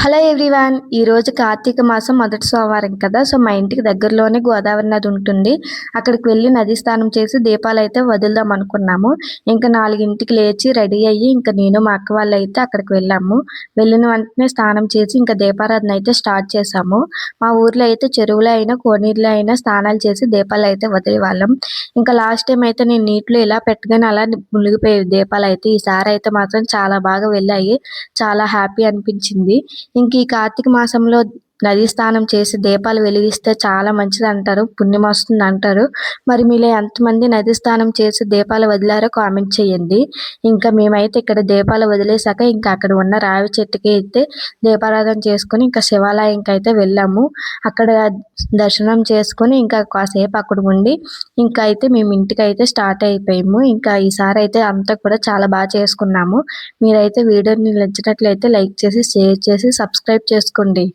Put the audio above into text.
Hello everyone. ఈరోజు కార్తీక మాసం మొదటి సోమవారం కదా. సో మా ఇంటికి దగ్గరలోనే గోదావరి నది ఉంటుంది. అక్కడికి వెళ్ళి నది స్నానం చేసి దీపాలు అయితే వదులుదాం అనుకున్నాము. ఇంకా 4ంటికి లేచి రెడీ అయ్యి ఇంకా నేను మా అక్క వాళ్ళు అయితే అక్కడికి వెళ్ళాము. వెళ్ళిన వెంటనే స్నానం చేసి ఇంకా దీపారాధన అయితే స్టార్ట్ చేసాము. మా ఊర్లో అయితే చెరువులో అయినా కోనీరులో అయినా స్నానాలు చేసి దీపాలు అయితే వదిలేవాళ్ళం. ఇంకా లాస్ట్ టైం అయితే నేను నీటిలో ఇలా పెట్టగానే అలా మునిగిపోయేవి దీపాలు అయితే. ఈసారి అయితే మాత్రం చాలా బాగా వెళ్ళాయి. చాలా హ్యాపీ అనిపించింది. ఇంక ఈ కార్తీక మాసంలో నదీ స్నానం చేసి దీపాలు వెలిగిస్తే చాలా మంచిది అంటారు, పుణ్యం వస్తుంది అంటారు. మరి మీలో ఎంతమంది నది స్నానం చేసి దీపాలు వదిలారో కామెంట్ చేయండి. ఇంకా మేమైతే ఇక్కడ దీపాలు వదిలేసాక ఇంకా అక్కడ ఉన్న రావి చెట్టుకి అయితే దీపారాధన చేసుకుని ఇంకా శివాలయంకి అయితే వెళ్ళాము. అక్కడ దర్శనం చేసుకుని ఇంకా కాసేపు అక్కడ ఉండి ఇంకా అయితే మేము ఇంటికి అయితే స్టార్ట్ అయిపోయాము. ఇంకా ఈసారి అయితే అంతా కూడా చాలా బాగా చేసుకున్నాము. మీరైతే వీడియోని నచ్చినట్లయితే లైక్ చేసి షేర్ చేసి సబ్స్క్రైబ్ చేసుకోండి.